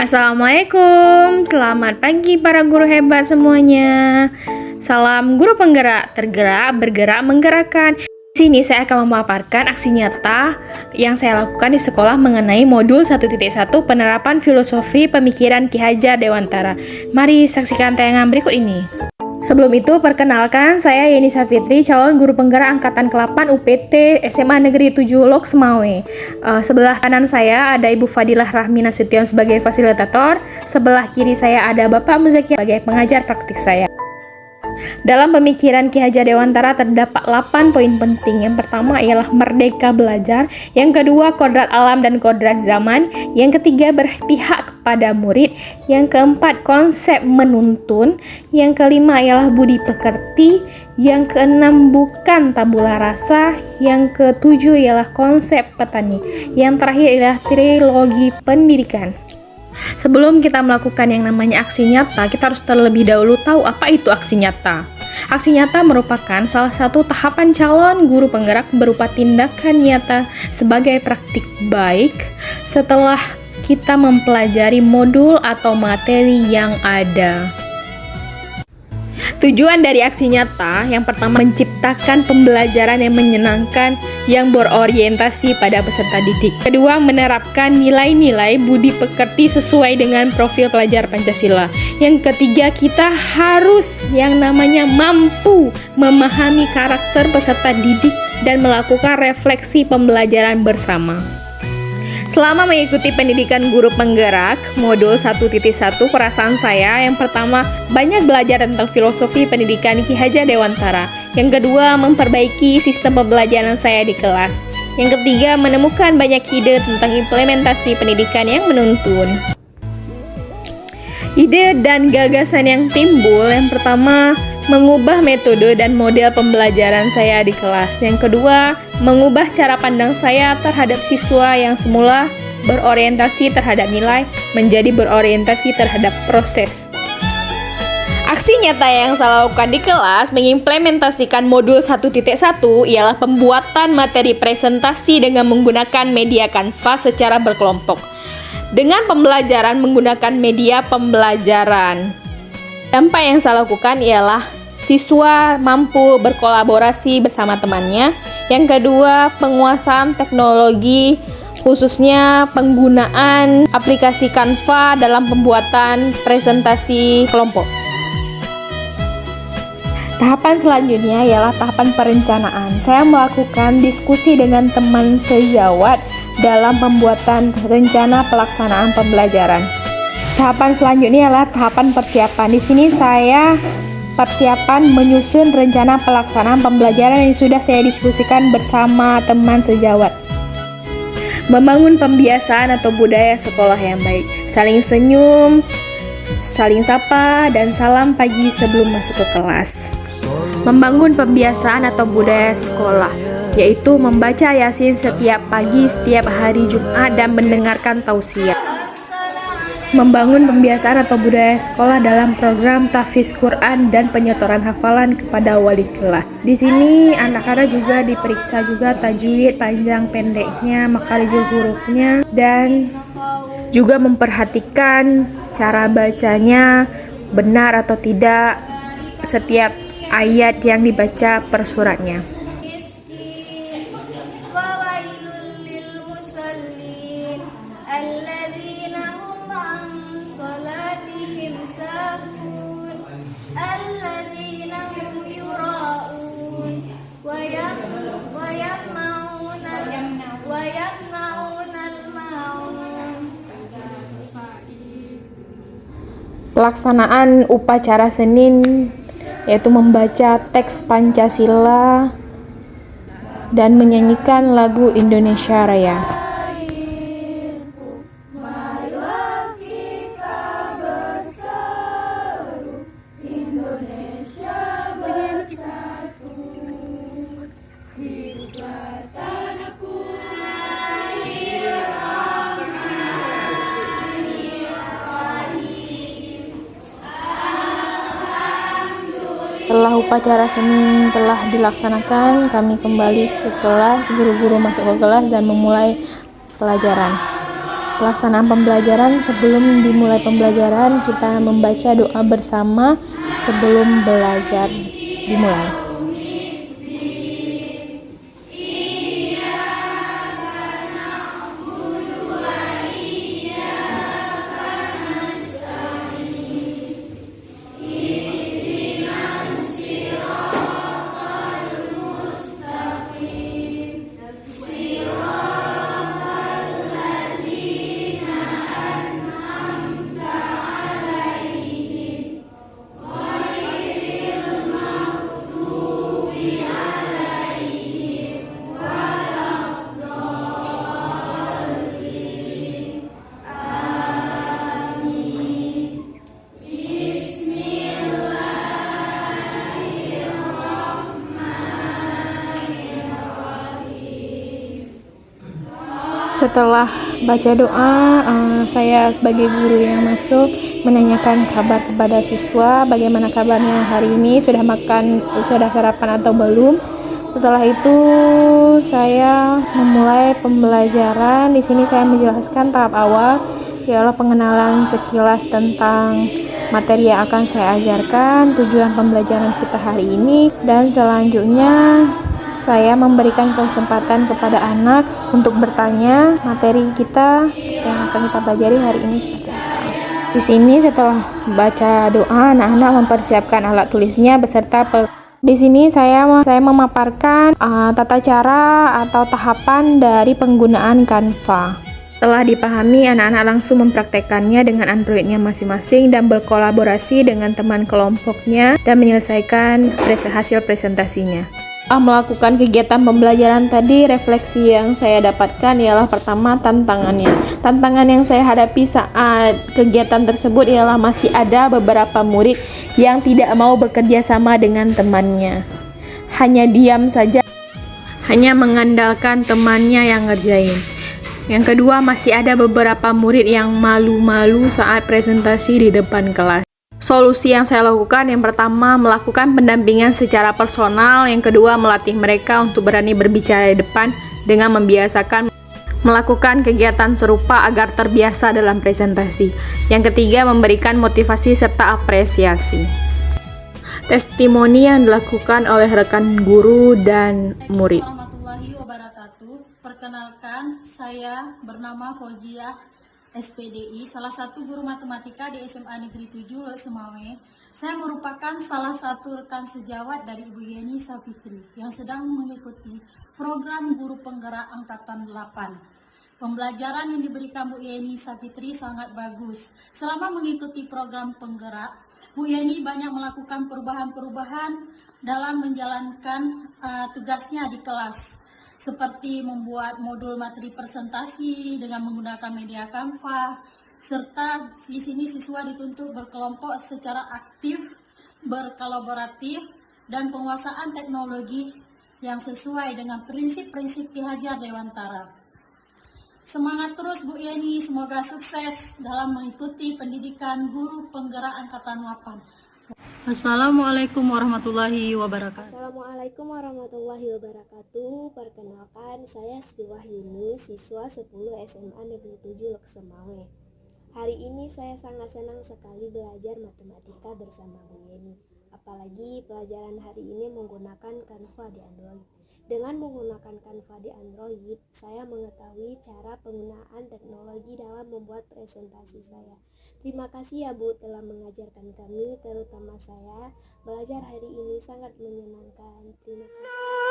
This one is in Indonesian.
Assalamualaikum, selamat pagi para guru hebat semuanya. Salam guru penggerak, tergerak, bergerak, menggerakkan. Di sini saya akan memaparkan aksi nyata yang saya lakukan di sekolah mengenai modul 1.1 penerapan filosofi pemikiran Ki Hajar Dewantara. Mari saksikan tayangan berikut ini. Sebelum itu, perkenalkan, saya Yeni Safitri, calon guru penggerak angkatan ke-8 UPT SMA Negeri 7 Lok Semawe. Sebelah kanan saya ada Ibu Fadilah Rahmi Nasution sebagai fasilitator. Sebelah kiri saya ada Bapak Muzaki sebagai pengajar praktik saya. Dalam pemikiran Ki Hajar Dewantara terdapat 8 poin penting. Yang pertama ialah merdeka belajar, yang kedua kodrat alam dan kodrat zaman, yang ketiga berpihak kepada murid, yang keempat konsep menuntun, yang kelima ialah budi pekerti, yang keenam bukan tabula rasa, yang ketujuh ialah konsep petani, yang terakhir ialah trilogi pendidikan. Sebelum kita melakukan yang namanya aksi nyata, kita harus terlebih dahulu tahu apa itu aksi nyata. Aksi nyata merupakan salah satu tahapan calon guru penggerak berupa tindakan nyata sebagai praktik baik setelah kita mempelajari modul atau materi yang ada. Tujuan dari aksi nyata yang pertama menciptakan pembelajaran yang menyenangkan yang berorientasi pada peserta didik. Kedua, menerapkan nilai-nilai budi pekerti sesuai dengan profil pelajar Pancasila. Yang ketiga, kita harus yang namanya mampu memahami karakter peserta didik dan melakukan refleksi pembelajaran bersama. Selama mengikuti pendidikan guru penggerak modul 1.1, perasaan saya yang pertama banyak belajar tentang filosofi pendidikan Ki Hajar Dewantara. Yang kedua, memperbaiki sistem pembelajaran saya di kelas. Yang ketiga, menemukan banyak ide tentang implementasi pendidikan yang menuntun. Ide dan gagasan yang timbul, yang pertama, mengubah metode dan model pembelajaran saya di kelas. Yang kedua, mengubah cara pandang saya terhadap siswa yang semula berorientasi terhadap nilai menjadi berorientasi terhadap proses. Aksi nyata yang saya lakukan di kelas mengimplementasikan modul 1.1 ialah pembuatan materi presentasi dengan menggunakan media Canva secara berkelompok. Dengan pembelajaran menggunakan media pembelajaran. Dampak yang saya lakukan ialah siswa mampu berkolaborasi bersama temannya. Yang kedua, penguasaan teknologi, khususnya penggunaan aplikasi Canva dalam pembuatan presentasi kelompok. Tahapan selanjutnya ialah tahapan perencanaan. Saya melakukan diskusi dengan teman sejawat dalam pembuatan rencana pelaksanaan pembelajaran. Tahapan selanjutnya adalah tahapan persiapan. Di sini saya persiapan menyusun rencana pelaksanaan pembelajaran yang sudah saya diskusikan bersama teman sejawat. Membangun pembiasaan atau budaya sekolah yang baik. Saling senyum, saling sapa, dan salam pagi sebelum masuk ke kelas. Membangun pembiasaan atau budaya sekolah, yaitu membaca Yasin setiap pagi, setiap hari Jumat, dan mendengarkan tausiah. Membangun pembiasaan atau budaya sekolah dalam program tahfiz Quran dan penyetoran hafalan kepada wali kelas. Di sini anak-anak juga diperiksa juga tajwid panjang pendeknya, makharijul hurufnya, dan juga memperhatikan cara bacanya benar atau tidak setiap ayat yang dibaca per suratnya. Pelaksanaan upacara Senin yaitu membaca teks Pancasila dan menyanyikan lagu Indonesia Raya. Setelah upacara Senin telah dilaksanakan, kami kembali ke kelas, guru-guru masuk ke kelas dan memulai pelajaran. pelaksanaan pembelajaran. Sebelum dimulai pembelajaran, kita membaca doa bersama sebelum belajar dimulai. Setelah baca doa, saya sebagai guru yang masuk menanyakan kabar kepada siswa, bagaimana kabarnya hari ini, sudah sarapan atau belum. Setelah itu saya memulai pembelajaran. Di sini saya menjelaskan tahap awal, ialah pengenalan sekilas tentang materi yang akan saya ajarkan, tujuan pembelajaran kita hari ini, dan selanjutnya saya memberikan kesempatan kepada anak untuk bertanya materi kita yang akan kita pelajari hari ini seperti apa. Di sini setelah baca doa, anak-anak mempersiapkan alat tulisnya beserta di sini saya memaparkan tata cara atau tahapan dari penggunaan Canva. Setelah dipahami, anak-anak langsung mempraktekkannya dengan Android-nya masing-masing dan berkolaborasi dengan teman kelompoknya dan menyelesaikan hasil presentasinya. Melakukan kegiatan pembelajaran tadi, refleksi yang saya dapatkan ialah pertama tantangannya. Tantangan yang saya hadapi saat kegiatan tersebut ialah masih ada beberapa murid yang tidak mau bekerja sama dengan temannya. Hanya diam saja, hanya mengandalkan temannya yang ngerjain. Yang kedua, masih ada beberapa murid yang malu-malu saat presentasi di depan kelas. Solusi yang saya lakukan, yang pertama melakukan pendampingan secara personal, yang kedua melatih mereka untuk berani berbicara di depan dengan membiasakan melakukan kegiatan serupa agar terbiasa dalam presentasi. Yang ketiga, memberikan motivasi serta apresiasi. Testimoni yang dilakukan oleh rekan guru dan murid. Warahmatullahi wabarakatuh. Perkenalkan, saya bernama Fauziah SPDI, salah satu guru matematika di SMA Negeri 7 Lok Semawe. Saya merupakan salah satu rekan sejawat dari Ibu Yeni Safitri yang sedang mengikuti program guru penggerak angkatan 8. Pembelajaran yang diberikan Bu Yeni Safitri sangat bagus. Selama mengikuti program penggerak, Bu Yeni banyak melakukan perubahan-perubahan dalam menjalankan tugasnya di kelas, seperti membuat modul materi presentasi dengan menggunakan media Canva, serta di sini siswa dituntut berkelompok secara aktif, berkolaboratif, dan penguasaan teknologi yang sesuai dengan prinsip-prinsip Ki Hajar Dewantara. Semangat terus Bu Yeni, semoga sukses dalam mengikuti pendidikan guru penggerak angkatan 8. Assalamualaikum warahmatullahi wabarakatuh. Assalamualaikum warahmatullahi wabarakatuh. Perkenalkan, saya Siti Wahyuni, siswa 10 SMA Negeri 7 Lok Semawe. Hari ini saya sangat senang sekali belajar matematika bersama Bu Yeni. Apalagi pelajaran hari ini menggunakan Canva di Android. Dengan menggunakan Canva di Android, saya mengetahui cara penggunaan teknologi dalam membuat presentasi saya. Terima kasih ya Bu telah mengajarkan kami, terutama saya. Belajar hari ini sangat menyenangkan. Terima kasih.